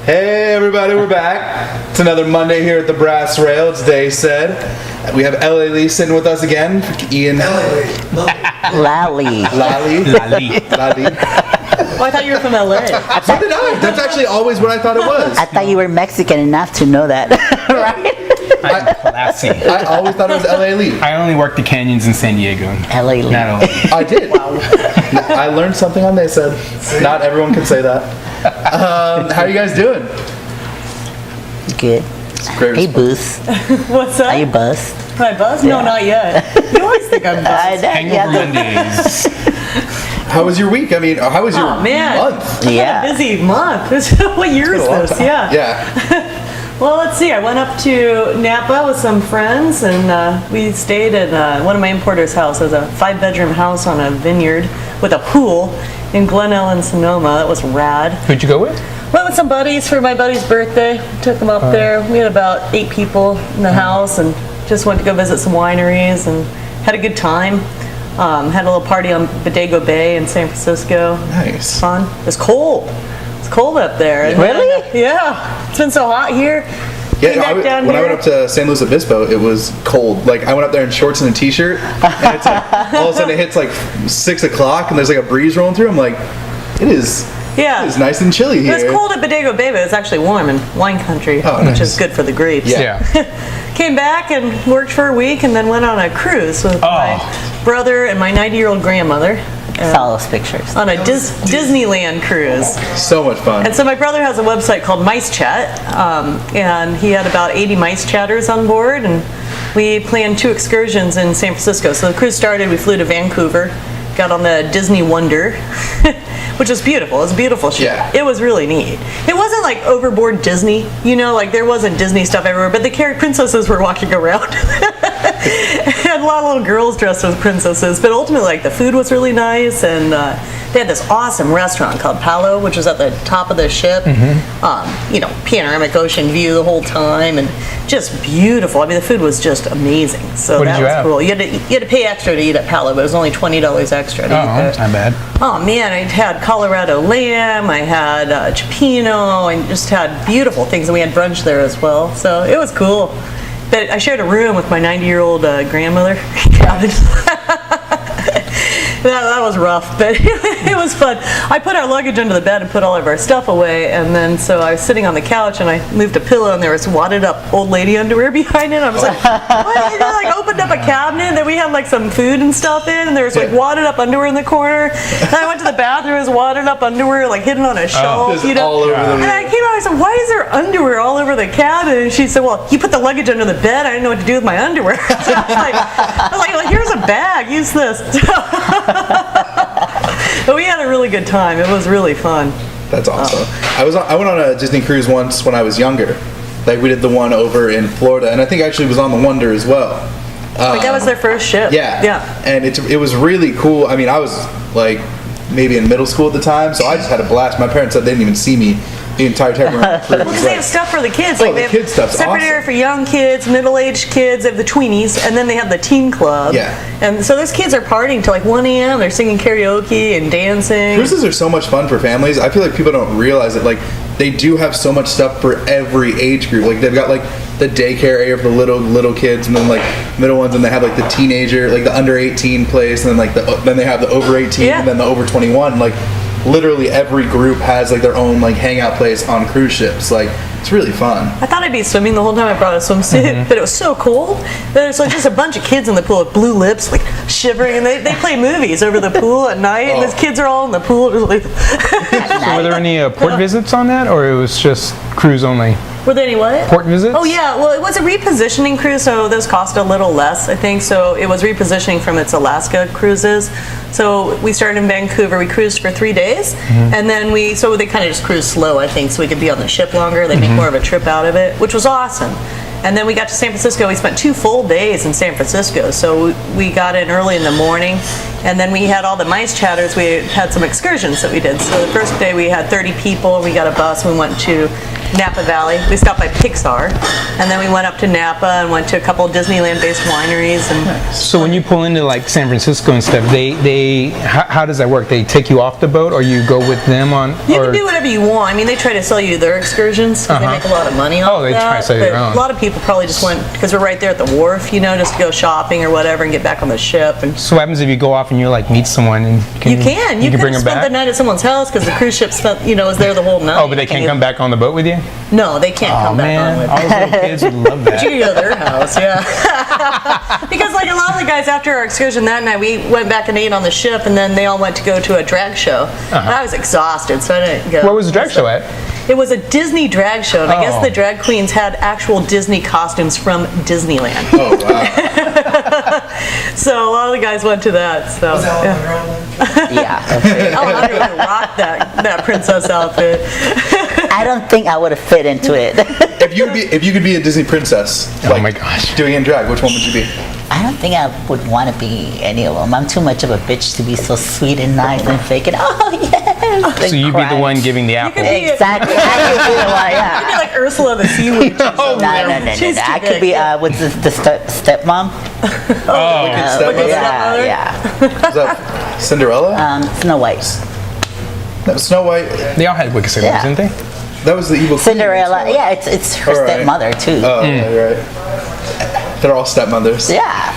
Hey everybody, we're back. It's another Monday here at the Brass Rail. It's Day Said. We have LA Lee sitting with us again. Ian. Lally. Oh, I thought you were from LA. So did I. That's actually always what I thought it was. I thought you were Mexican enough to know that, right? I'm classy. I always thought it was LA Lee. I only worked the canyons in San Diego. LA Lee. Not LA. I did. Wow. I learned something on They Said. Not everyone can say that. How are you guys doing? Good. Great Hey, response. Booth. What's that? Are you buzzed? Am I buzzed? No, not yet. You always think I'm buzzed. Hangover Mondays. How was your week? I mean, how was your month? Yeah. What a busy month. What year is this? Yeah. Yeah. Well, let's see. I went up to Napa with some friends, and we stayed at one of my importer's house. It was a 5-bedroom house on a vineyard with a pool in Glen Ellen, Sonoma. That was rad. Who'd you go with? Went with some buddies for my buddy's birthday. Took them up there. We had about 8 people in the house, and just went to go visit some wineries and had a good time. Had a little party on Bodego Bay in San Francisco. Nice. Fun. It was cold. It's cold up there. And Really? then, yeah. It's been so hot here. Yeah, Came back down when I here. went up to San Luis Obispo, it was cold. Like, I went up there in shorts and a t-shirt, and it's like, all of a sudden it hits like 6 o'clock, and there's like a breeze rolling through. I'm like, it is nice and chilly here. It was cold at Bodego Bay, but it's actually warm in wine country, Oh, which nice. is good for the grapes. Yeah. Came back and worked for a week, and then went on a cruise with my brother and my 90-year-old grandmother. Saw those pictures. On a Disneyland cruise. So much fun. And so my brother has a website called Mice Chat, and he had about 80 mice chatters on board, and we planned 2 excursions in San Francisco. So the cruise started, we flew to Vancouver, got on the Disney Wonder, which was beautiful. It was a beautiful ship. Yeah. It was really neat. It wasn't like overboard Disney, you know, like there wasn't Disney stuff everywhere, but the princesses were walking around. And a lot of little girls dressed as princesses, but ultimately like the food was really nice, and they had this awesome restaurant called Palo, which was at the top of the ship. You know, panoramic ocean view the whole time, and just beautiful. I mean, the food was just amazing. So What that did you was have? cool. You had to pay extra to eat at Palo, but it was only $20 extra to eat there. That's not bad. Oh man, I had Colorado lamb, I had cioppino, and just had beautiful things, and we had brunch there as well. So it was cool. But I shared a room with my 90-year-old grandmother. That was rough, but it was fun. I put our luggage under the bed and put all of our stuff away, and then so I was sitting on the couch and I moved a pillow, and there was wadded up old lady underwear behind it. I was like, what? And I like opened up a cabinet that we had like some food and stuff in, and there was like wadded up underwear in the corner. And I went to the bathroom, there was wadded up underwear like hidden on a shelf, Just you know. all over the room. And I came out and I said, why is there underwear all over the cabin? And she said, well, you put the luggage under the bed. I didn't know what to do with my underwear. I was like, well, here's a bag. Use this. But we had a really good time. It was really fun. That's awesome. I went on a Disney cruise once when I was younger. Like, we did the one over in Florida, and I think actually was on the Wonder as well. Like that was their first ship. Yeah. And it was really cool. I mean, I was like maybe in middle school at the time, so I just had a blast. My parents said they didn't even see me the entire time we were on the cruise. Well, because they have stuff for the kids. Oh, Like the they have kids stuff's separate awesome. area for young kids, middle-aged kids, they have the tweenies, and then they have the teen club. Yeah. And so those kids are partying till like 1 a.m. They're singing karaoke and dancing. Cruises are so much fun for families. I feel like people don't realize it. Like, they do have so much stuff for every age group. Like, they've got like the daycare area for the little kids, and then like middle ones, and they have like the teenager, like the under 18 place, and then like then they have the over 18, Yeah. and then the over 21. Like, literally every group has like their own like hangout place on cruise ships. Like, it's really fun. I thought I'd be swimming the whole time. I brought a swimsuit, but it was so cold. There's like just a bunch of kids in the pool with blue lips, like shivering, and they play movies over the pool at night, and those kids are all in the pool just like. So were there any port visits on that, or it was just cruise only? Were there any what? Port visits? Oh yeah, well it was a repositioning cruise, so those cost a little less, I think. So it was repositioning from its Alaska cruises. So we started in Vancouver, we cruised for 3 days, and then they kind of just cruised slow, I think, so we could be on the ship longer. They make more of a trip out of it, which was awesome. And then we got to San Francisco. We spent 2 full days in San Francisco. So we got in early in the morning, And then we had all the mice chatters. We had some excursions that we did. So the first day we had 30 people. We got a bus. We went to Napa Valley. We stopped by Pixar. And then we went up to Napa and went to a couple of Disneyland-based wineries. And So when you pull into like San Francisco and stuff, how does that work? They take you off the boat, or you go with them on? you can do whatever you want. I mean, they try to sell you their excursions. 'Cause they make a lot of money off they try to sell you but their own. A lot of people probably just went, because we're right there at the wharf, just to go shopping or whatever and get back on the ship. And So what happens if you go off and you like meet someone and you can bring could them have spent back? the night at someone's house because the cruise ship spent, was there the whole night. Oh, but they can't come back on the boat with you? No, they can't Oh come back on man, with all those little kids would love But you that. can go to their house, yeah. Because like a lot of the guys after our excursion that night, we went back and ate on the ship, and then they all went to go to a drag show. And I was exhausted, so I didn't go. Where was the drag show at? It was a Disney drag show, and I guess Oh. the drag queens had actual Disney costumes from Disneyland. Oh wow. So a lot of the guys went to that. So Yeah. Alejandro would rock that princess outfit. I don't think I would have fit into it. If you could be a Disney princess, Oh my gosh. doing it in drag, which one would you be? I don't think I would want to be any of them. I'm too much of a bitch to be so sweet and nice and fake it. Oh yes. So you'd be the one giving the apple. could be- Exactly. I could be the one. You'd be Yeah. like Ursula the Sea Witch. No. She's I too could be big. with the stepmom. Stepmother? Yeah, yeah. Is that Cinderella? Snow White. No, Snow White. They all had wicked siblings, Yeah. didn't they? That was the evil queen. Cinderella. Yeah, it's her All right. stepmother too. Oh, right. They're all stepmothers. Yeah.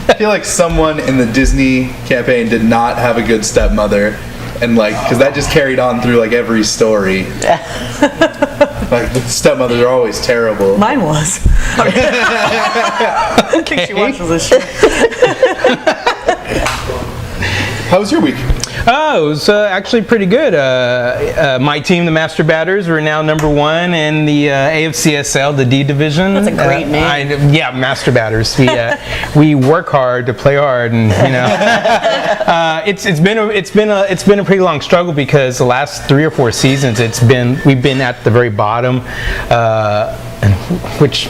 I feel like someone in the Disney campaign did not have a good stepmother, and because that just carried on through every story. The stepmothers are always terrible. Mine was. I don't think she watches this shit. How was your week? Oh, it was actually pretty good. My team, the Master Batters, we're now #1 in the AFCSL, the D division. That's a great name. Yeah, Master Batters. We work hard to play hard, and it's been a pretty long struggle because the last 3 or 4 seasons we've been at the very bottom, which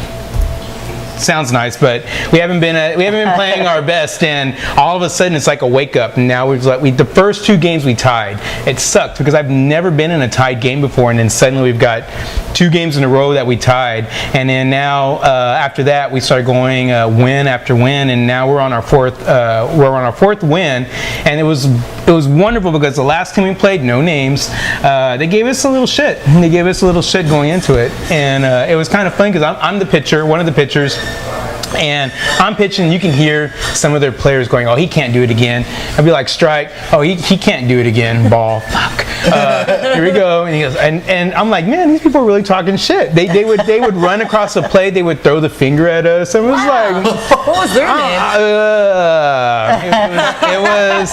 sounds nice, but we haven't been playing our best, and all of a sudden it's like a wake up. And now the first 2 games we tied. It sucked because I've never been in a tied game before, and then suddenly we've got 2 games in a row that we tied, and then now after that we started going win after win, and now we're on our fourth win, and it was wonderful because the last time we played, no names, they gave us a little shit. They gave us a little shit going into it, and it was kind of fun because I'm the pitcher, one of the pitchers. And I'm pitching, you can hear some of their players going, oh, he can't do it again. I'd be like, strike. Oh, he can't do it again. Ball. Fuck. Here we go. And he goes, and I'm like, man, these people are really talking shit. They would run across the plate. They would throw the finger at us. And it was like, What was their name? it was,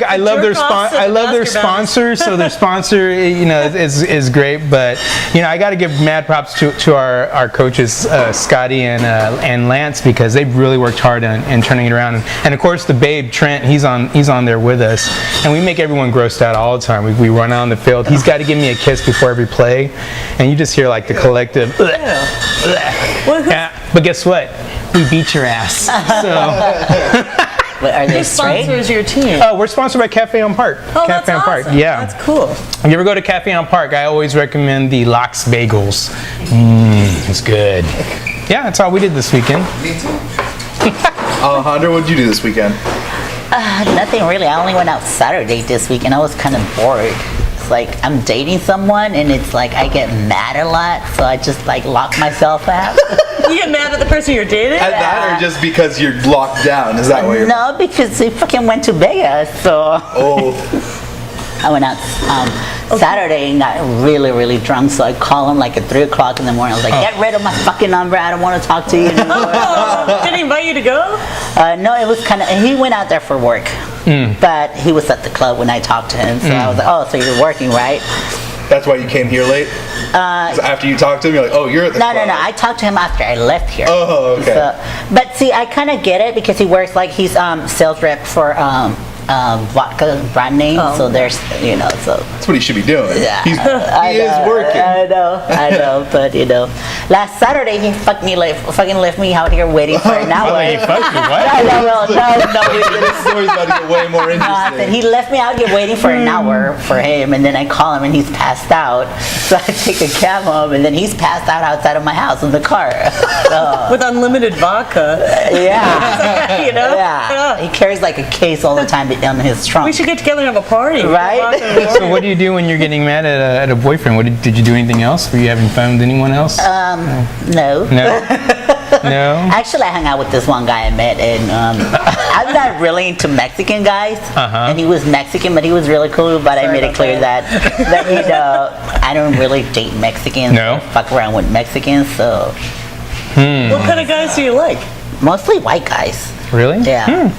I love their I love their sponsor. So their sponsor, is great. But I got to give mad props to our coaches, Scotty and Lance, because they've really worked hard in turning it around. And of course, the babe Trent, he's on there with us, and we make everyone grossed out all the time. We run out on the field. He's got to give me a kiss before every play, and you just hear the collective. But guess what? We beat your ass. So. But are they Who straight? sponsors your team? We're sponsored by Cafe on Park. Oh, Cafe that's on Park. awesome. Yeah. That's cool. If you ever go to Cafe on Park, I always recommend the Lox Bagels. It's good. Yeah, that's all we did this weekend. Me too. Alejandro, what did you do this weekend? Nothing really. I only went out Saturday this week, and I was kind of bored. It's like I'm dating someone, and it's like I get mad a lot, so I just lock myself out. You get mad at the person you're dating? At that, or just because you're locked down? Is that what you're? No, because they fucking went to Vegas, so Oh, I went out Saturday and got really, really drunk. So I called him at 3 o'clock in the morning. I was like, get rid of my fucking number. I don't want to talk to you anymore. Oh, did he invite you to go? No, it was he went out there for work. But he was at the club when I talked to him. So I was like, oh, so you're working, right? that's why you came here late? 'Cause after you talked to him, you're like, oh, you're at the club. No. I talked to him after I left here. Oh, okay. So, but see, I kind of get it because he works he's sales rep for vodka brand name. So there's, so. That's what he should be doing. Yeah, He is working. I know, but last Saturday he fucking left me out here waiting for an hour. He fucked you, what? This story's about to get way more Nothing. interesting. He left me out here waiting for an hour for him, and then I call him and he's passed out. So I take a cab home, and then he's passed out outside of my house in the car. So, With unlimited vodka. yeah. Yeah. He carries like a case all the time on his trunk. We should get together and have a party. Right? So what do you do when you're getting mad at a boyfriend? Did you do anything else? Were you having fun with anyone else? No. No. No. Actually, I hung out with this one guy I met, and I'm not really into Mexican guys. And he was Mexican, but he was really cool. But I made it clear that I don't really date Mexicans. No. Or fuck around with Mexicans. So What kind of guys do you like? mostly white guys. Really? Yeah.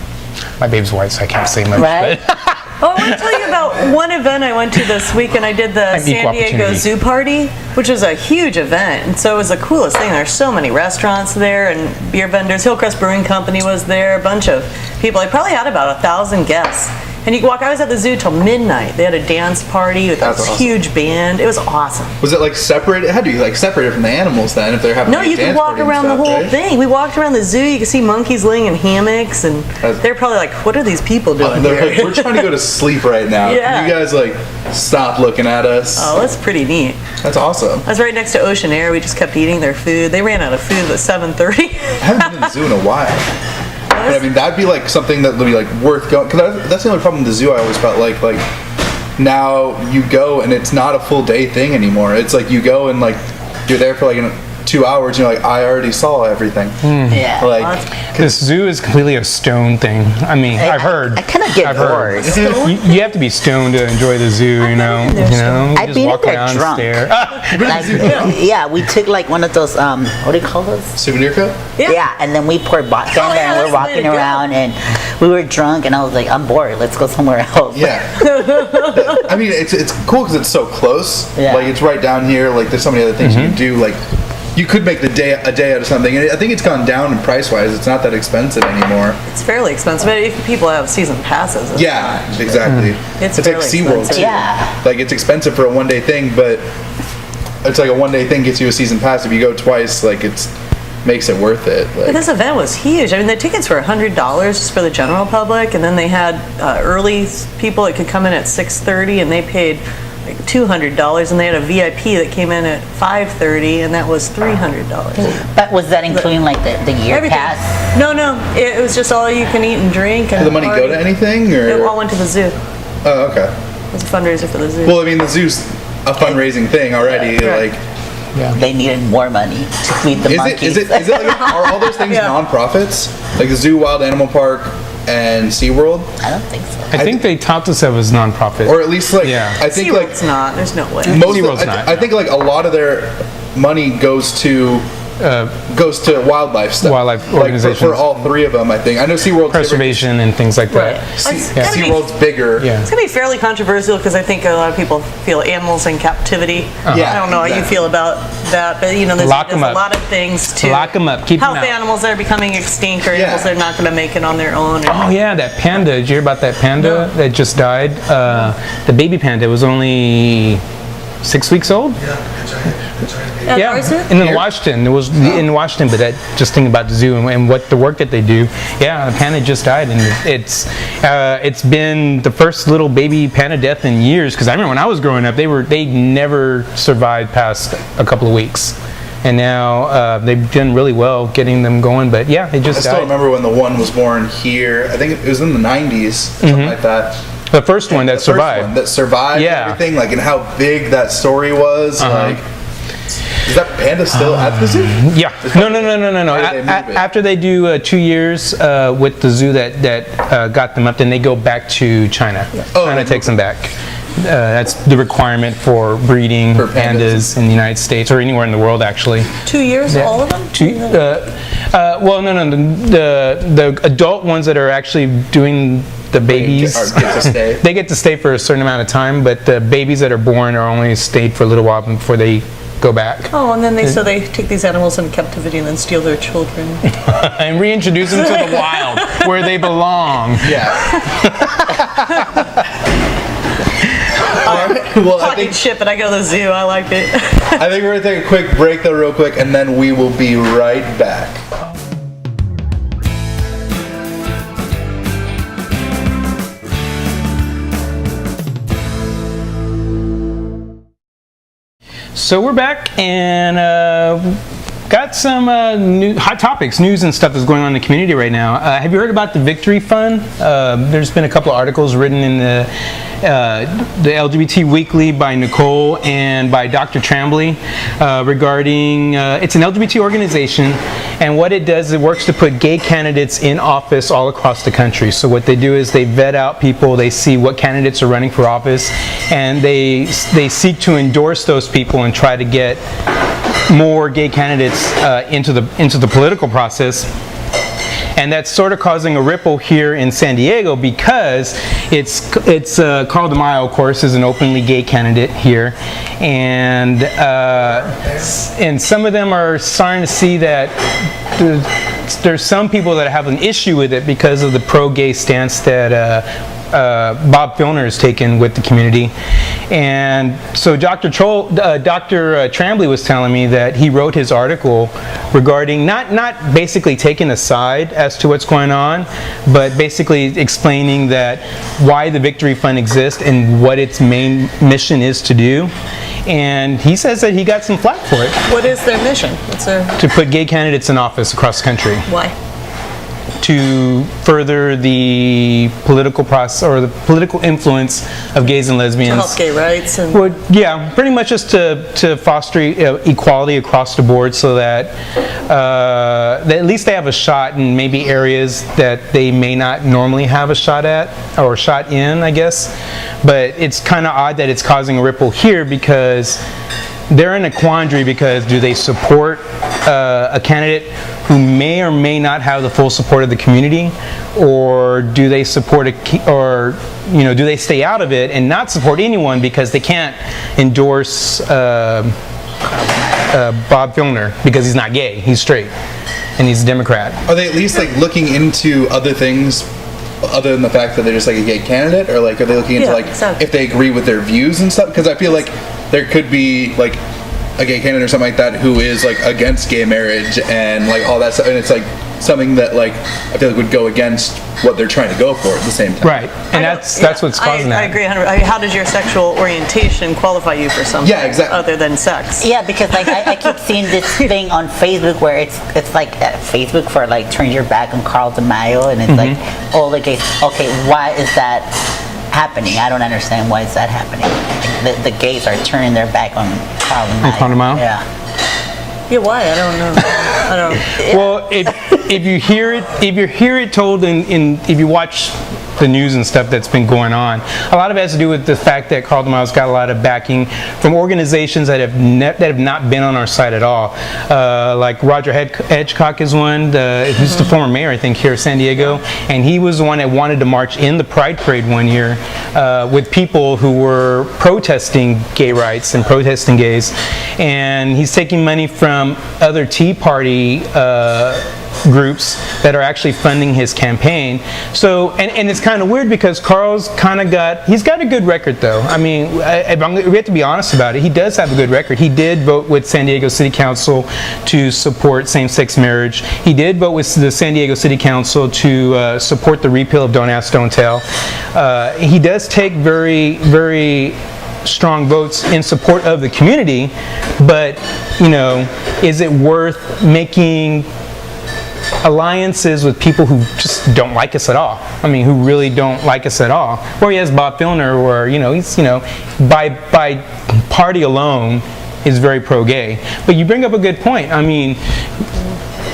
My babe's white, so I can't say much. Right? But Oh, I want to tell you about one event I went to this week, and I did the An equal San Diego opportunity. Zoo Party, which was a huge event, and so it was the coolest thing. There's so many restaurants there and beer vendors. Hillcrest Brewing Company was there, a bunch of people. I probably had about 1,000 guests. And you could walk. I was at the zoo till midnight. They had a dance party with That's this awesome. huge band. It was awesome. Was it like separate? It had to be like separated from the animals then if they're having No, like, a you could dance walk party and around the stuff, whole right? thing. We walked around the zoo. You could see monkeys laying in hammocks, and they're probably like, "What are these people doing They're here?" like, we're trying to go to sleep right now. Yeah. Can you guys like stop looking at us? Oh, that's pretty neat. That's awesome. I was right next to Ocean Air. We just kept eating their food. They ran out of food at 7:30. I haven't been to the zoo in a while. But I mean, that'd be like something that would be like worth going. Because that's the only problem with the zoo. I always felt like now you go and it's not a full day thing anymore. It's like you go and like you're there for like 2 hours. And you're like, I already saw everything. Yeah. Like this zoo is completely a stone thing. I mean, I've heard. I kind of get I've bored. heard. You have to be stoned to enjoy the zoo, you know. You I've just been in walk there around and drunk. stare. Like, yeah, we took like one of those, what do you call those? souvenir cup. Yeah, and then we poured vodka in there, yeah, and we're that's the way walking to go. around, and we were drunk, and I was like, I'm bored. Let's go somewhere else. Yeah. I mean, it's cool because it's so close. Yeah. Like it's right down here. Like there's so many other things you can do. Like you could make a day out of something. And I think it's gone down in price wise. It's not that expensive anymore. It's fairly expensive. But if people have season passes, it's Yeah, exactly. It's like fairly SeaWorld expensive. too. Yeah. Like it's expensive for a one day thing, but it's like a one day thing gets you a season pass. If you go twice, like it's makes it worth it. But Like, this event was huge. I mean, the tickets were $100 just for the general public, and then they had early people that could come in at 6:30, and they paid like $200, and they had a VIP that came in at 5:30, and that was $300. But was that including like the year Everything. pass? No, it was just all you can eat and drink. And did the money go to anything It all or? went to the zoo. Oh, okay. It was a fundraiser for the zoo. Well, I mean, the zoo's a fundraising thing already. Right. Like, They needed more money to feed the monkeys. is it like, are all those things Yeah. nonprofits? Like the zoo, Wild Animal Park, and SeaWorld? I don't think so. I think they tout themselves as nonprofit. Or at least like, Yeah. I think like SeaWorld's not. There's no way. most SeaWorld's of, not, I think like a lot of their money goes to wildlife stuff. Wildlife Like, organizations. for all three of them, I think. I know SeaWorld's Preservation and things like that. It's gonna be- SeaWorld's bigger. Yeah. It's gonna be fairly controversial because I think a lot of people feel animals in captivity. Yeah, I don't know how you exactly. feel about that, but you know, there's, Lock 'em there's a up. lot of things to Lock 'em up. Keep 'em health out. animals that are becoming extinct or Yeah. animals that are not going to make it on their own. Oh yeah, that panda. Did you hear about that panda that just died? The baby panda was only 6 weeks old. Yeah, is it? and in Washington, it was in Washington. But that just think about the zoo and what the work that they do. Yeah, the panda just died, and it's been the first little baby panda death in years. Because I remember when I was growing up, they never survived past a couple of weeks, and now they've done really well getting them going. But yeah, they I just still died. remember when the one was born here. I think it was in the 90s, something like that. The first one that The first survived. one that survived Yeah. everything, like, and how big that story was. Like, is that panda still at the zoo? Yeah. No. Or did they move it? After they do 2 years with the zoo that got them up, then they go back to China. Oh, China they takes them back. That's the requirement for breeding For pandas. pandas in the United States or anywhere in the world, actually. 2 years, all of them? Well, no. The adult ones that are actually doing the babies, Get to stay. they get to stay for a certain amount of time, but the babies that are born are only stayed for a little while before they go back. Oh, and then they take these animals in captivity and then steal their children. And reintroduce them to the wild, where they belong. Yeah. All right. Well, Talking shit, but I go to the zoo. I like it. I think we're gonna take a quick break though, real quick, and then we will be right back. So we're back and got some new hot topics, news and stuff that's going on in the community right now. Have you heard about the Victory Fund? There's been a couple of articles written in the LGBT Weekly by Nicole and by Dr. Tremblay regarding, it's an LGBT organization, and what it does, it works to put gay candidates in office all across the country. So what they do is they vet out people, they see what candidates are running for office, and they seek to endorse those people and try to get more gay candidates into the political process. And that's sort of causing a ripple here in San Diego because Carl DeMaio, of course, is an openly gay candidate here, and some of them are starting to see that there's some people that have an issue with it because of the pro-gay stance that Bob Filner has taken with the community. And so Dr. Tremblay was telling me that he wrote his article regarding not basically taking a side as to what's going on, but basically explaining that why the Victory Fund exists and what its main mission is to do. And he says that he got some flack for it. What is their mission? To put gay candidates in office across the country. Why? To further the political process or the political influence of gays and lesbians. To help gay rights and. Well, yeah, pretty much just to foster equality across the board, so that at least they have a shot in maybe areas that they may not normally have a shot at or shot in, I guess. But it's kind of odd that it's causing a ripple here because they're in a quandary because do they support a candidate who may or may not have the full support of the community, or do they support do they stay out of it and not support anyone because they can't endorse Bob Filner because he's not gay, he's straight, and he's a Democrat. Are they at least like looking into other things other than the fact that they're just like a gay candidate, or like are they looking into if they agree with their views and stuff? Because I feel like there could be like a gay candidate or something like that who is like against gay marriage and like all that stuff, and it's like something that like I feel like would go against what they're trying to go for at the same time. Right, and that's what's causing that. I agree 100%. How does your sexual orientation qualify you for something other than sex? Yeah, because like I keep seeing this thing on Facebook where it's like Facebook for like turn your back on Carl DeMaio, and it's like all the gays. Okay, why is that happening? I don't understand why is that happening. The gays are turning their back on Carl DeMaio. Yeah. Yeah, why? I don't know. I don't. Well, if you hear it told if you watch the news and stuff that's been going on, a lot of it has to do with the fact that Carl DeMaio's got a lot of backing from organizations that have not been on our side at all. Like Roger Edgecock is one, who's the former mayor, I think, here in San Diego, and he was the one that wanted to march in the Pride Parade one year with people who were protesting gay rights and protesting gays, and he's taking money from other Tea Party groups that are actually funding his campaign. So, and it's kind of weird because Carl's he's got a good record though. I mean, we have to be honest about it. He does have a good record. He did vote with San Diego City Council to support same-sex marriage. He did vote with the San Diego City Council to support the repeal of Don't Ask, Don't Tell. He does take very, very strong votes in support of the community, but is it worth making alliances with people who just don't like us at all? I mean, who really don't like us at all. Where he has Bob Filner, where he's by party alone is very pro-gay. But you bring up a good point. I mean,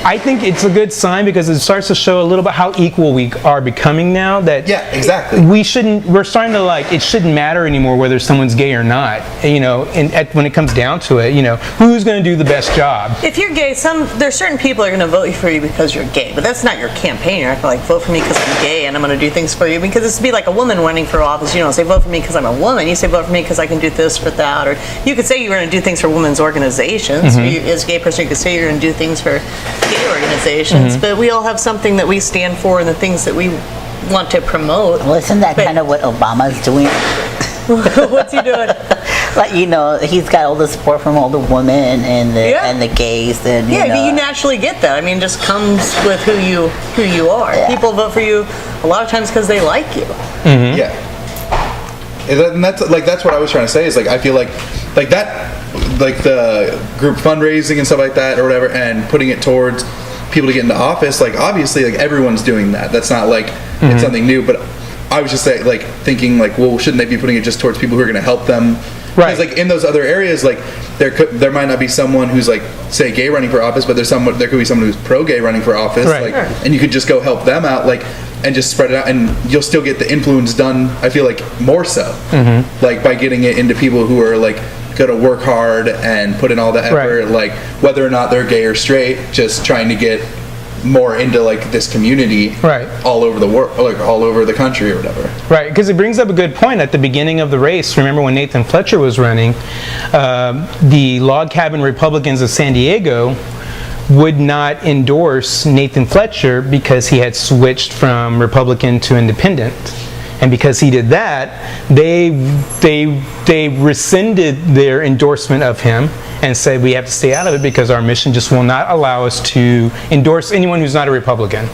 I think it's a good sign because it starts to show a little bit how equal we are becoming now. That Yeah, exactly. we're starting to it shouldn't matter anymore whether someone's gay or not. When it comes down to it, who's going to do the best job? If you're gay, there's certain people are going to vote for you because you're gay, but that's not your campaign. You're not going to vote for me because I'm gay and I'm going to do things for you. Because it's to be like a woman running for office. You don't say vote for me because I'm a woman. You say vote for me because I can do this for that. Or you could say you're going to do things for women's organizations. Or as a gay person, you could say you're going to do things for gay organizations. But we all have something that we stand for and the things that we want to promote. Well, isn't that kind of what Obama's doing? What's he doing? He's got all the support from all the women and the gays, and you naturally get that. I mean, just comes with who you are. Yeah. People vote for you a lot of times because they like you. Yeah. And that's what I was trying to say is I feel like that, the group fundraising and stuff like that or whatever, and putting it towards people to get into office. Obviously, everyone's doing that. That's not it's something new. But I was just thinking well, shouldn't they be putting it just towards people who are going to help them? Right. Because in those other areas, there might not be someone who's say gay running for office, but there could be someone who's pro-gay running for office. Right. And you could just go help them out, and just spread it out, and you'll still get the influence done. I feel more so, by getting it into people who are going to work hard and put in all the effort, Right. Whether or not they're gay or straight, just trying to get more into this community, Right. all over the world, all over the country or whatever. Right, because it brings up a good point. At the beginning of the race, remember when Nathan Fletcher was running, the log cabin Republicans of San Diego would not endorse Nathan Fletcher because he had switched from Republican to Independent. And because he did that, they rescinded their endorsement of him and said we have to stay out of it because our mission just will not allow us to endorse anyone who's not a Republican.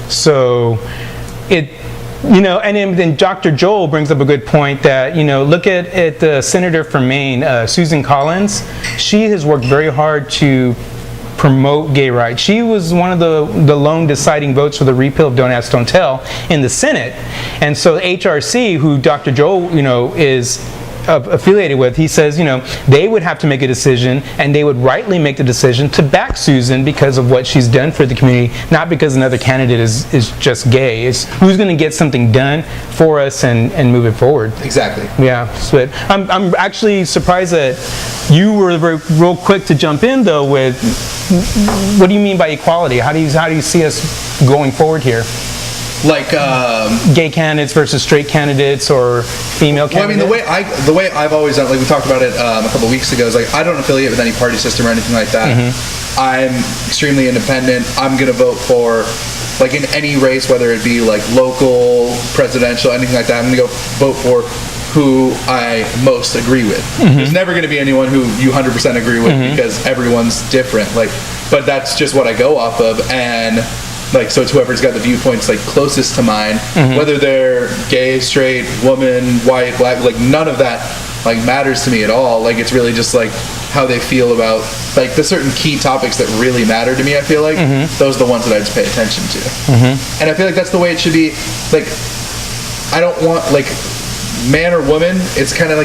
So and then Dr. Joel brings up a good point that, look at the senator from Maine, Susan Collins. She has worked very hard to promote gay rights. She was one of the lone deciding votes for the repeal of Don't Ask, Don't Tell in the Senate. And so HRC, who Dr. Joel, is affiliated with, he says, they would have to make a decision, and they would rightly make the decision to back Susan because of what she's done for the community, not because another candidate is just gay. It's who's going to get something done for us and move it forward. Exactly. Yeah, so I'm actually surprised that you were real quick to jump in though with what do you mean by equality? How do you see us going forward here? Gay candidates versus straight candidates or female candidates? Well, I mean, the way I've always done, we talked about it a couple of weeks ago, is I don't affiliate with any party system or anything like that. I'm extremely independent. I'm going to vote for, in any race, whether it be local, presidential, anything like that, I'm going to go vote for who I most agree with. There's never going to be anyone who you 100% agree with because everyone's different. But that's just what I go off of, and so it's whoever's got the viewpoints closest to mine, whether they're gay, straight, woman, white, black, none of that matters to me at all. It's really just how they feel about the certain key topics that really matter to me. I feel those are the ones that I just pay attention to, and I feel that's the way it should be. I don't want man or woman. It's kind of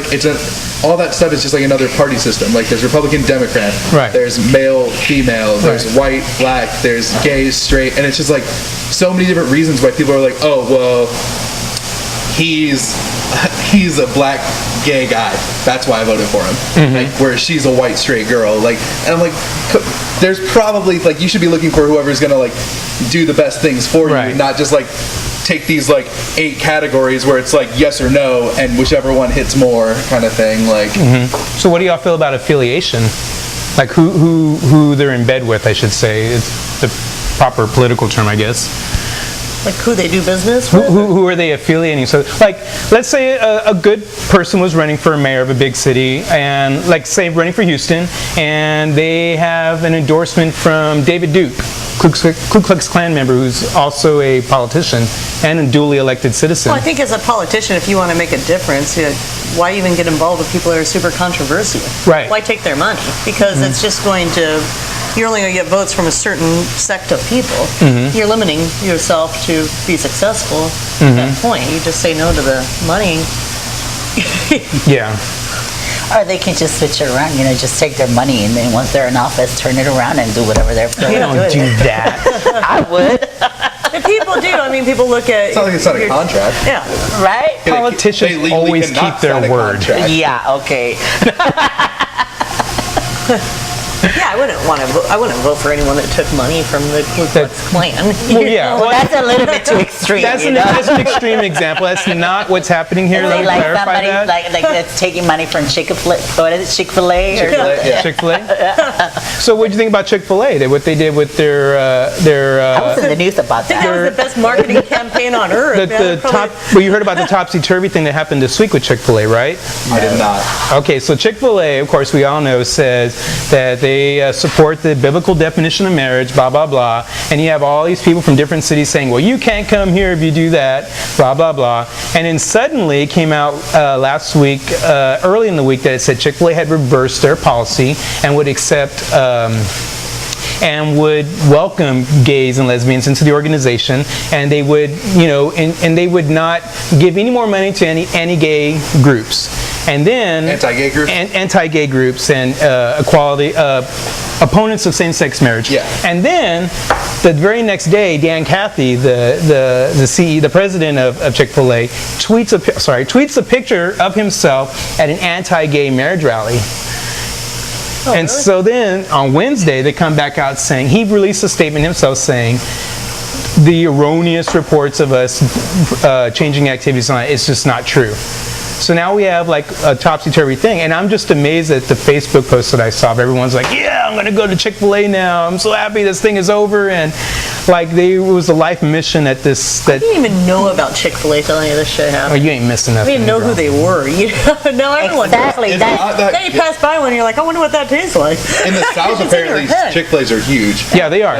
all that stuff is just another party system. There's Republican, Democrat, right. There's male, female, there's white, black, there's gay, straight, and it's just so many different reasons why people are oh well, he's a black gay guy, that's why I voted for him. Whereas she's a white straight girl, and I'm there's probably you should be looking for whoever's gonna do the best things for right. you, not just take these 8 categories where it's yes or no, and whichever one hits more kind of thing. So what do y'all feel about affiliation? Who they're in bed with, I should say. It's the proper political term, I guess. Who they do business with? Who are they affiliating? So, let's say a good person was running for mayor of a big city, and say running for Houston, and they have an endorsement from David Duke, Ku Klux Klan member, who's also a politician and a duly elected citizen. Well, I think as a politician, if you want to make a difference, why even get involved with people that are super controversial? Right. Why take their money? Because it's just going to... You're only going to get votes from a certain sect of people. You're limiting yourself to be successful at that point. You just say no to the money. Yeah. Or they can just switch it around, just take their money and then once they're in office, turn it around and do whatever they're They don't do that. I would. If people do, people look at. It's not like it's not a contract. Yeah. Right? Politicians They legally always cannot keep their sign a word. contract. Yeah, okay. Yeah, I wouldn't vote for anyone that took money from the Ku Klux Klan. Well, yeah. Well, that's a little bit too extreme. That's an extreme example. That's not what's happening here. Let They me like clarify somebody that. Uh-huh. like that's taking money from Chick-fil-A. What is it, Chick-fil-A? Or Chick-fil-A, yeah. Chick-fil-A. So, what do you think about Chick-fil-A? What they did with their I was in the news about I think that was the best marketing campaign on earth. the top. Well, you heard about the topsy-turvy thing that happened this week with Chick-fil-A, right? I did not. Okay, so Chick-fil-A, of course, we all know, says that they support the biblical definition of marriage, blah, blah, blah. And you have all these people from different cities saying, well, you can't come here if you do that, blah, blah, blah. And then suddenly it came out last week, early in the week, that it said Chick-fil-A had reversed their policy and would accept and would welcome gays and lesbians into the organization, and they would, and they would not give any more money to any anti-gay groups. And then Anti-gay groups? Anti-gay groups and equality, opponents of same-sex marriage. Yeah. And then the very next day, Dan Cathy, the president of Chick-fil-A, tweets a picture of himself at an anti-gay marriage rally. And really? so then on Wednesday, they come back out saying, he released a statement himself saying, the erroneous reports of us changing activities on it, it's just not true. So now we have like a topsy-turvy thing, and I'm just amazed at the Facebook posts that I saw. Everyone's like, yeah, I'm going to go to Chick-fil-A now. I'm so happy this thing is over. And like it was a life mission at this. I didn't even know about Chick-fil-A till any of this shit Oh, happened. you ain't missing I nothing. didn't know who girl. they were. Now everyone Exactly. It's That, not that Then you good. pass by one and you're like, I wonder what that tastes like. In the South, It's in your apparently, head. Chick-fil-A's are huge. Yeah, they are.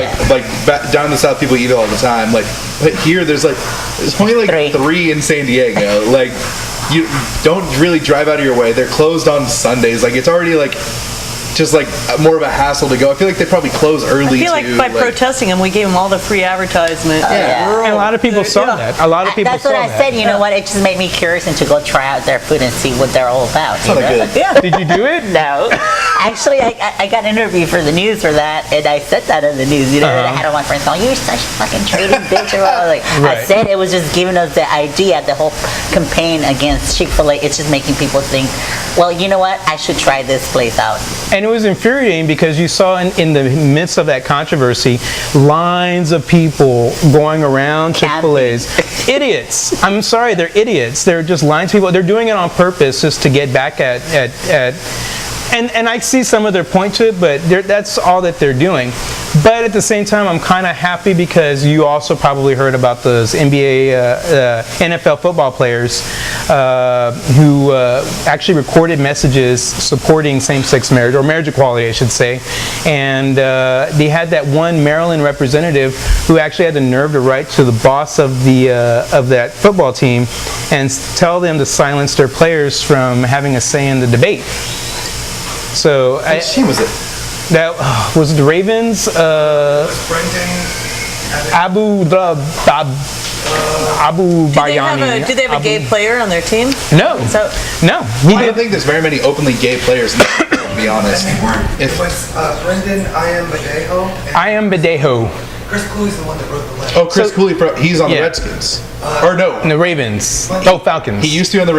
Down in the South, people eat it all the time. But here, there's only three in San Diego. You don't really drive out of your way. They're closed on Sundays. It's already just more of a hassle to go. I feel like they probably close early. I feel like by protesting them, we gave them all the free advertisement. yeah. Rural- And a lot of people saw Yeah. that. A lot of people that's saw what I that. said. You know what? It just made me curious and to go try out their food and see what they're all about. It's not good. Yeah. Did you do it? No. Actually, I got an interview for the news for that, and I said that in the news. I had one friend saying, you're such a fucking traitor bitch. Or I was I Right. said it was just giving us the idea, the whole campaign against Chick-fil-A. It's just making people think, well, you know what? I should try this place out. And it was infuriating because you saw in the midst of that controversy, lines of people going around Chick-fil-A's. Idiots. I'm sorry, they're idiots. They're just lines of people. They're doing it on purpose just to get back at and I see some of their point to it, but that's all that they're doing. But at the same time, I'm kind of happy because you also probably heard about those NBA, NFL football players who actually recorded messages supporting same-sex marriage, or marriage equality, I should say. And they had that one Maryland representative who actually had the nerve to write to the boss of that football team and tell them to silence their players from having a say in the debate. So What team was it? that was the Ravens. Abu Bayani. Do they have a gay player on their team? No, So no. I don't think there's very many openly gay players in the to be honest. It was Brendan I am Badejo. Chris Cooley's the one that wrote the letter. Oh, Chris Cooley, he's on the Yeah. Redskins. Or no, And the Ravens. Oh, Falcons. he used to be on the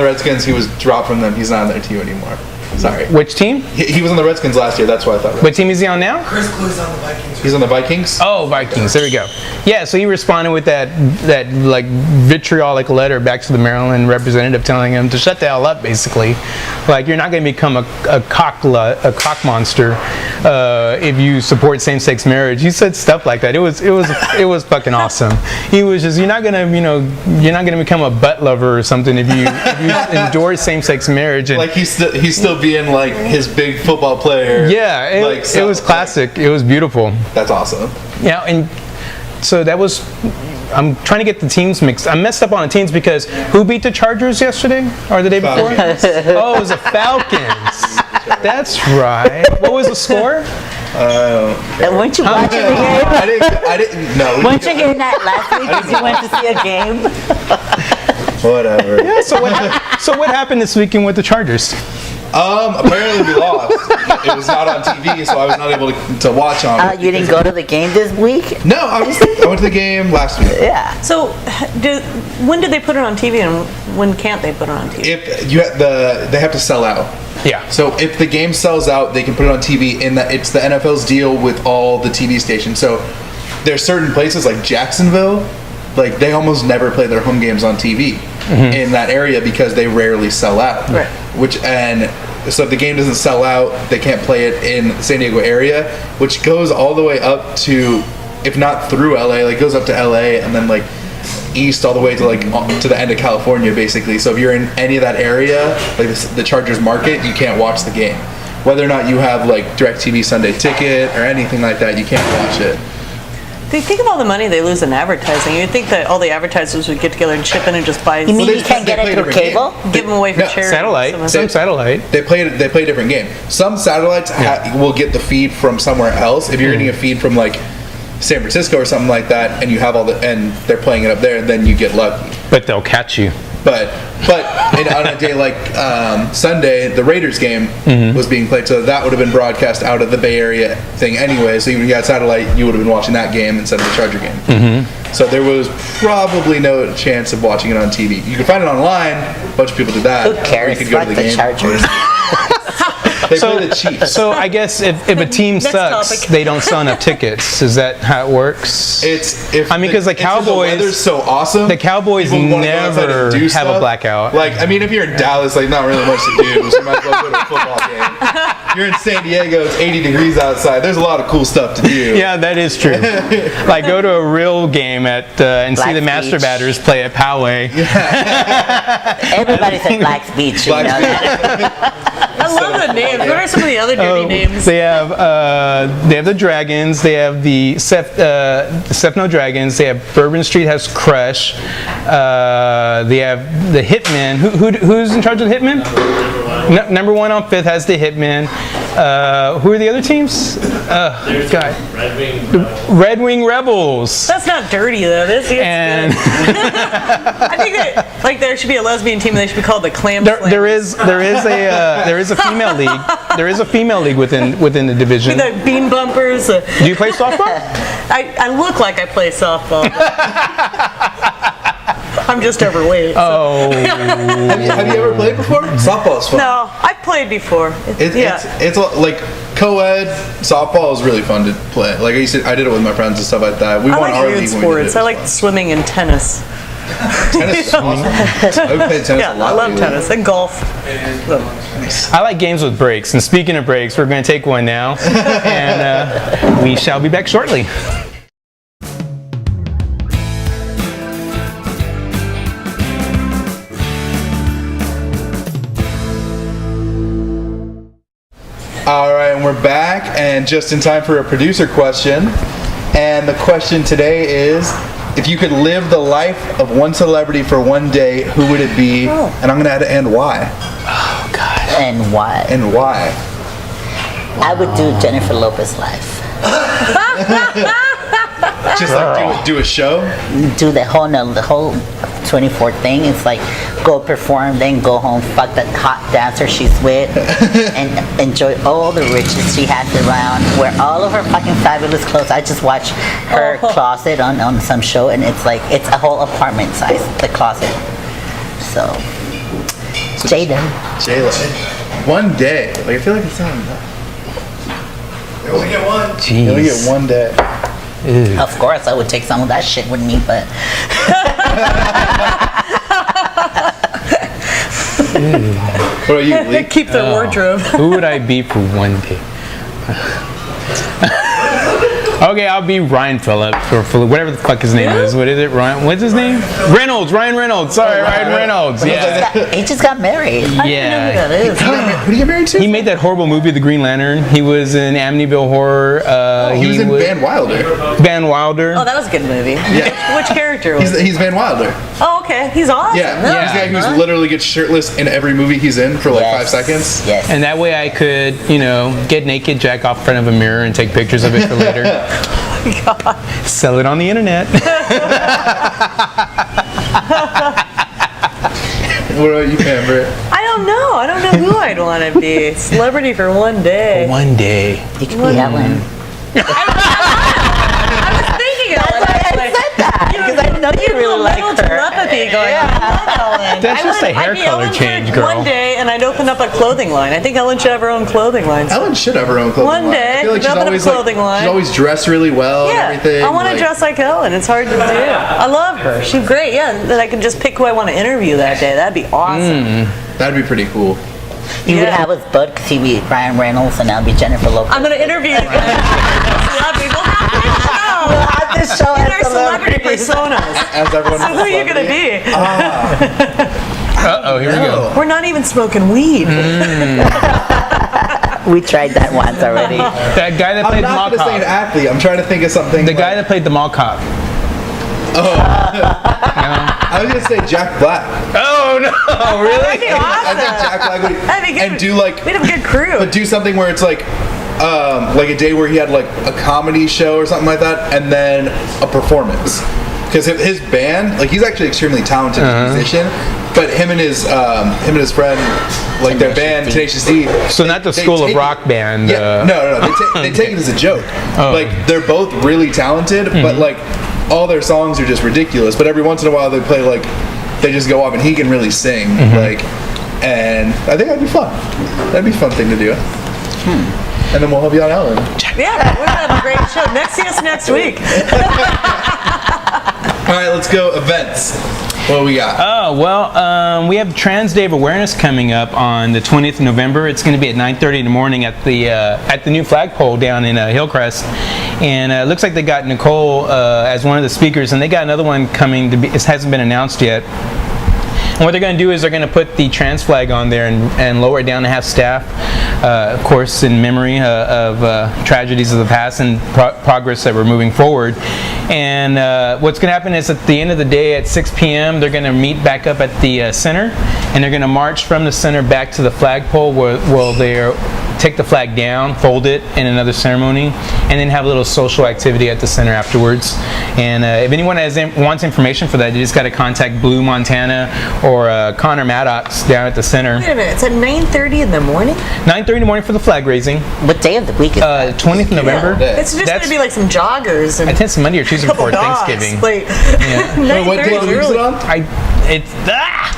Redskins. He was dropped from them. He's not on their team anymore. Sorry. Which team? He was on the Redskins last year. That's why I thought. What team is he on now? Chris Cooley's on the Vikings. He's on the Vikings. Oh, Vikings. There we go. Yeah, so he responded with that like vitriolic letter back to the Maryland representative, telling him to shut the hell up. Basically, like you're not going to become a cock monster if you support same-sex marriage. He said stuff like that. It was fucking awesome. He was just you're not gonna become a butt lover or something if you endorse same-sex marriage. And Like he's still being like his big football player. yeah, it was classic. It was beautiful. That's awesome. Yeah, and so that was. I'm trying to get the teams mixed. I messed up on the teams because who beat the Chargers yesterday or the day before? Falcons. Oh, it was the Falcons. That's right. What was the score? And weren't you watching the game? I didn't. No. Weren't you hearing that last week because you went to see a game? Whatever. Yeah. So what happened this weekend with the Chargers? Apparently we lost. It was not on TV, so I was not able to watch on it. You didn't go to the game this week? No, I went to the game last week. Yeah. So, when did they put it on TV, and when can't they put it on TV? If they have to sell out. Yeah. So if the game sells out, they can put it on TV. It's the NFL's deal with all the TV stations. So there's certain places like Jacksonville, like they almost never play their home games on TV in that area because they rarely sell out. Right. So if the game doesn't sell out, they can't play it in the San Diego area, which goes all the way up to, if not through LA, like goes up to LA and then like east all the way to like to the end of California basically. So if you're in any of that area, like the Chargers market, you can't watch the game. Whether or not you have like DirecTV Sunday Ticket or anything like that, you can't watch it. Do you think of all the money they lose in advertising? You'd think that all the advertisers would get together and chip in and just buy. You mean you can't get play it a through different cable? game. Give them away for No, charity. Satellite. Some satellite. They play a different game. Some satellites will get the feed from somewhere else. If you're getting a feed from like San Francisco or something like that, and you have and they're playing it up there, then you get lucky. But they'll catch you. But on a day like Sunday, the Raiders game was being played, so that would have been broadcast out of the Bay Area thing anyway. So even if you had satellite, you would have been watching that game instead of the Charger game. So there was probably no chance of watching it on TV. You could find it online. A bunch of people did that. Who cares? Or you could go to Fuck the the game. Chargers. They play the Chiefs. So I guess if a team Next sucks, topic. they don't sell enough tickets. Is that how it works? Because the Cowboys- the weather's so awesome. The Cowboys people wanna go outside and never do have a stuff. blackout. Like, I mean, if you're in Dallas, like, not really much to do, so you might as well go to a football game. If you're in San Diego, it's 80 degrees outside. There's a lot of cool stuff to do. Yeah, that is true. Like go to a real game and see Black the Master Beach. Batters play at Poway. Everybody said Black's Beach. You know Black's that? I love the names. What are some of the other dirty names? They have the Dragons. They have the Stefano Dragons. They have Bourbon Street has Crush. They have the Hitmen. Who's in charge of the Hitmen? Number one on Fifth has the Hitmen. Who are the other teams? God. Red Wing Rebels. That's not dirty though. This is And I think that like there should be a lesbian team and they should be called the Clam Slams. there is a female league. There is a female league within the division. The bean bumpers. Do you play softball? I look like I play softball. I'm just overweight. so- Oh, Have you ever played before? Softball's fun. No, I've played before. It's like co-ed softball is really fun to play. Like I did it with my friends and stuff like that. We I won like our weird league when we did sports. it. I like swimming and tennis. Tennis is awesome. I've played tennis Yeah, a lot I love lately. tennis and golf. I like games with breaks. And speaking of breaks, we're going to take one now, and we shall be back shortly. All right, and we're back, and just in time for a producer question. And the question today is, if you could live the life of one celebrity for one day, who would it be? And I'm gonna add and why. Oh God. And why? And why? I would do Jennifer Lopez's life. Just like do a show. Do the whole 24 thing. It's like go perform, then go home, fuck that hot dancer she's with, and enjoy all the riches she has around. Wear all of her fucking fabulous clothes. I just watched her closet on some show, and it's like it's a whole apartment size, the closet. So Jada. Jayla. One day. Like I feel like it's not enough. You only get one. You only Jeez. get one day. Of course, I would take some of that shit with me, but What about you, Lee? Keep the wardrobe. Who would I be for one day? Okay, I'll be Ryan Phillips or whatever the fuck his name is. What is it? Ryan? What's his name? Reynolds. Ryan Reynolds. Sorry, Ryan Reynolds. Yeah. he just got married. I don't know who Yeah. that is. Who did you get married to? He made that horrible movie, The Green Lantern. He was in Amityville Horror. He was in Van Wilder. Van Wilder. Oh, that was a good movie. Yeah. Which character was it? He's Van Wilder. Oh, okay. He's awesome. Yeah, No, he's the guy who huh? literally gets shirtless in every movie he's in for like 5 seconds. Yes. And that way I could, get naked, jack off in front of a mirror, and take pictures of it for later. Sell it on the internet. What about you, Amber? I don't don't know. I don't know who I'd want to be. Celebrity for one day. One day. You could be Ellen. I was thinking Ellen. I said that because I know you really like her. Telepathy going. I love Ellen. That's just a hair I'd be color Ellen change, for girl. One day, and I'd open up a clothing line. I think Ellen should have her own clothing line. Ellen should have her own clothing One line. day, I feel like she's open up a always clothing line. she's always dressed really well Yeah, and everything. I want to like- dress like Ellen. It's hard to do. I love her. She's great. Yeah, and then I can just pick who I want to interview that day. That'd be awesome. That'd be pretty cool. You would Yeah. have us Bud because he'd be Ryan Reynolds and I'll be Jennifer Lopez. I'm gonna interview you. Celebrity. We'll have this show In as our celebrity personas. As everyone. So who are you gonna be? Uh-oh, here we go. We're not even smoking weed. We tried that once already. That guy that I'm played the mall not gonna say an cop. athlete. I'm trying to think of something. The guy that played the mall cop. I was gonna say Jack Black. Oh, no, really? That'd be I think awesome. Jack Black would. That'd be good. And do like, We'd have a good crew. but do something where it's like a day where he had like a comedy show or something like that, and then a performance. Because his band, like he's actually extremely talented musician, but him and his friend, like their band Tenacious D. So not the they School of take Rock it- band. Yeah, no. They take it as a joke. Oh. Like they're both really talented, but like all their songs are just ridiculous. But every once in a while they play like they just go off and he can really sing. Like, and I think that'd be fun. That'd be a fun thing to do. And then we'll have you on Ellen. Yeah, we're gonna have a great show. See us next week. All right, let's go events. What do we got? Oh, well, we have Trans Day of Awareness coming up on the 20th of November. It's going to be at 9:30 in the morning at the new flagpole down in Hillcrest. And it looks like they got Nicole as one of the speakers, and they got another one coming. It hasn't been announced yet. And what they're going to do is they're going to put the trans flag on there and lower it down to have staff, of course, in memory of tragedies of the past and progress that we're moving forward. And what's going to happen is at the end of the day at 6 p.m. they're going to meet back up at the center, and they're going to march from the center back to the flagpole where they'll take the flag down, fold it in another ceremony, and then have a little social activity at the center afterwards. And if anyone wants information for that, you just got to contact Blue Montana or Connor Maddox down at the center. Wait a minute. It's at 9:30 in the morning. 9:30 in the morning for the flag raising. What day of the week is that? 20th of November. Yeah. It's just That's- gonna be like some joggers and I think it's Monday or Tuesday a couple before dogs. Thanksgiving. Like, Wait, what day of the week is it on?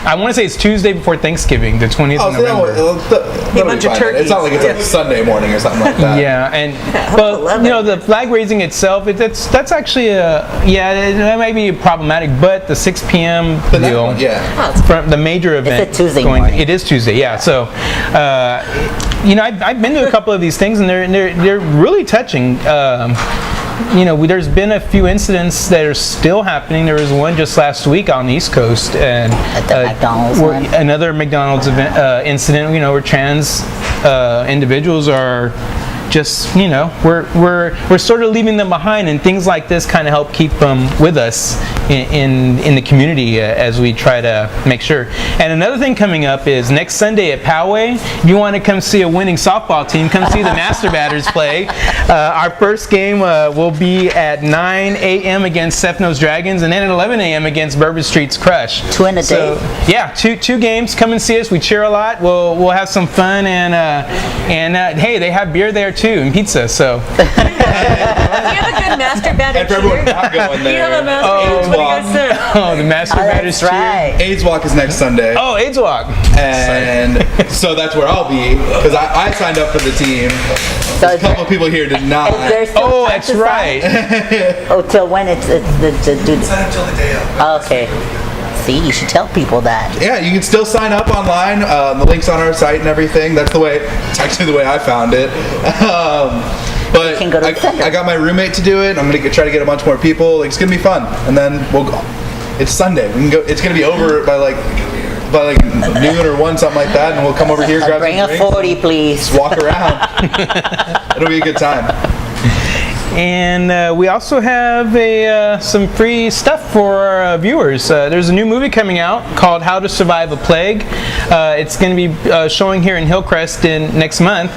I want to say it's Tuesday before Thanksgiving, the 20th Oh, of so November. that'll bunch be of fine. It's not like it's turkeys. a Sunday morning or something like that. Yeah, and about but 11? you know the flag raising itself, that's actually that might be problematic. But the 6 p.m. The next deal, one, yeah. from the major event, Tuesday morning. It is Tuesday, yeah. So, I've been to a couple of these things, and they're really touching. There's been a few incidents that are still happening. There was one just last week on the East Coast, and At the McDonald's one? another McDonald's event, incident. Where trans individuals are just we're sort of leaving them behind, and things like this kind of help keep them with us in the community as we try to make sure. And another thing coming up is next Sunday at Poway. If you want to come see a winning softball team, come see the Master Batters play. Our first game will be at 9 a.m. against Sethno's Dragons, and then at 11 a.m. against Bourbon Street's Crush. Two in a day? Yeah, two games. Come and see us. We cheer a lot. We'll have some fun, and hey, they have beer there too and pizza. So. you have a good master batter. And for everyone not going You have there, a master. What do you guys say? Oh, the Master Batters That's cheer. right. AIDS Walk is next Sunday. Oh, AIDS Walk. And so that's where I'll be because I signed up for the team. So A is couple of people here did not. there still Oh, time that's to sign? right. Oh, till when it's the Sign up till the day of. Oh, okay. See, you should tell people that. Yeah, you can still sign up online. The link's on our site and everything. It's actually the way I found it. But You can go to the center. I got my roommate to do it. I'm gonna try to get a bunch more people. It's gonna be fun, and then we'll go. It's Sunday. We can go. It's gonna be over by like noon or 1, something like that, and we'll come over here, grab Bring some a drinks, 40, please. walk around. It'll be a good time. And we also have some free stuff for our viewers. There's a new movie coming out called How to Survive a Plague. It's going to be showing here in Hillcrest next month.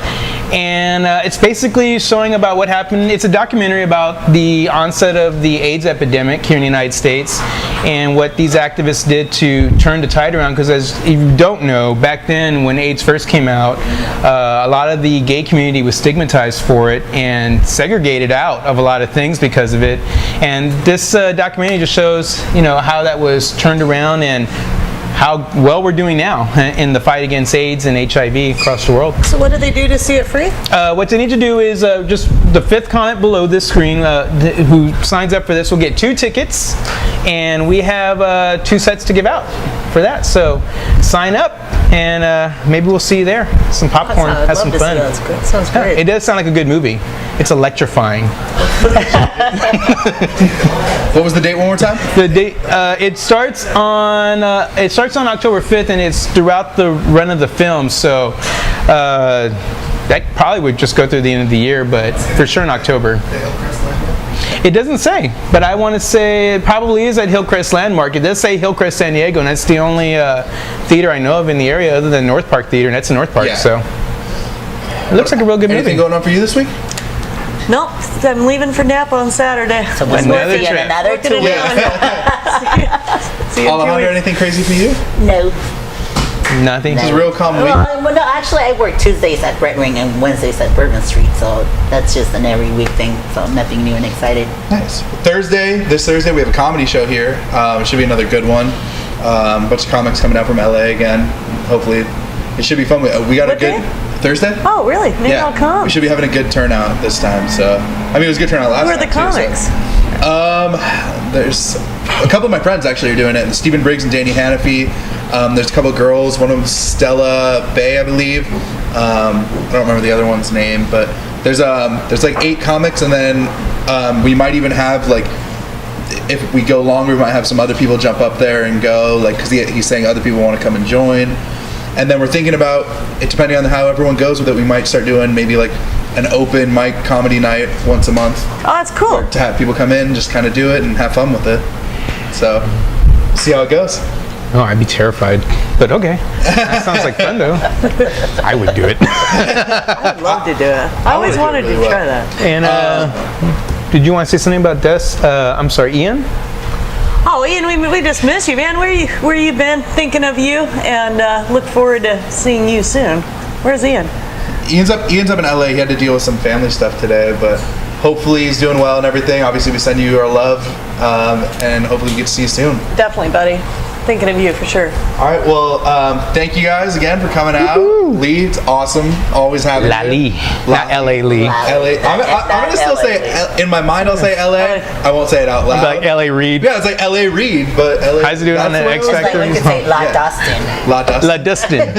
And it's basically showing about what happened. It's a documentary about the onset of the AIDS epidemic here in the United States and what these activists did to turn the tide around. Because as you don't know, back then when AIDS first came out, a lot of the gay community was stigmatized for it and segregated out of a lot of things because of it. And this documentary just shows, how that was turned around and how well we're doing now in the fight against AIDS and HIV across the world. So what do they do to see it free? What they need to do is just the fifth comment below this screen, who signs up for this will get 2 tickets, and we have 2 sets to give out for that. So sign up, and maybe we'll see you there. Some popcorn, have some fun. That's good. Sounds great. It does sound like a good movie. It's electrifying. What was the date one more time? The date it starts on October 5th, and it's throughout the run of the film. So that probably would just go through the end of the year, but for sure in October. It doesn't say, but I want to say it probably is at Hillcrest Landmark. It does say Hillcrest San Diego, and that's the only theater I know of in the area other than North Park Theater, and that's in North Park. Yeah. So it looks like a real good Anything movie. going on for you this week? Nope, I'm leaving for Napa on Saturday. So we'll Another see you in trip. another 2 weeks. See you in 2 Alejandro, weeks. anything crazy for you? No. Nothing. It's a real calm week. Well, no, actually, I work Tuesdays at Red Ring and Wednesdays at Bourbon Street, so that's just an every week thing. So nothing new and exciting. Nice. This Thursday, we have a comedy show here. It should be another good one. A bunch of comics coming out from LA again. Hopefully, it should be fun. We got What a good day? Thursday. Oh, really? Maybe I'll come. We should be having a good turnout this time. So, I mean, it was a good turnout last Who are time. the comics? There's a couple of my friends actually are doing it. Stephen Briggs and Danny Hannafy. There's a couple of girls. One of them, Stella Bay, I believe. I don't remember the other one's name, but there's like 8 comics, and then we might even have like, if we go longer, we might have some other people jump up there and go, like, because he's saying other people want to come and join. And then we're thinking about it, depending on how everyone goes with it, we might start doing maybe like an open mic comedy night once a month Oh, that's cool. to have people come in, just kind of do it and have fun with it. So, see how it goes. Oh, I'd be terrified. But okay. That sounds like fun, though. I would do it. I'd love to do it. I always wanna wanted do to it really try well. that. And did you want to say something about I'm sorry, Ian? Oh, Ian, we just miss you, man. Where you been? Thinking of you, and look forward to seeing you soon. Where's Ian? Ian's up in LA. He had to deal with some family stuff today, but hopefully he's doing well and everything. Obviously, we send you our love, and hopefully we get to see you soon. Definitely, buddy. Thinking of you for sure. All right. Well, thank you guys again for coming out. Lee, it's awesome. Always having La you. Lee. Not L.A. Lee. LA. I'm gonna still say in my mind. I'll say LA. I won't say it out loud. Like L.A. Reid. Yeah, it's like LA Reid, but LA. How's it doing on that's the what it X was. Like Factor? we could say La Yeah. Dustin. La Dust. La Dustin.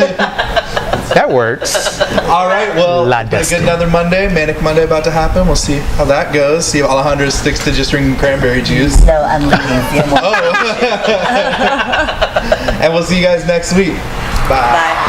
That works. All right. Well, La it's been a Dustin. good another Monday. Manic Monday about to happen. We'll see how that goes. See if Alejandro sticks to just drinking cranberry juice. No, I'm leaving. And we'll see you guys next week. Bye. Bye.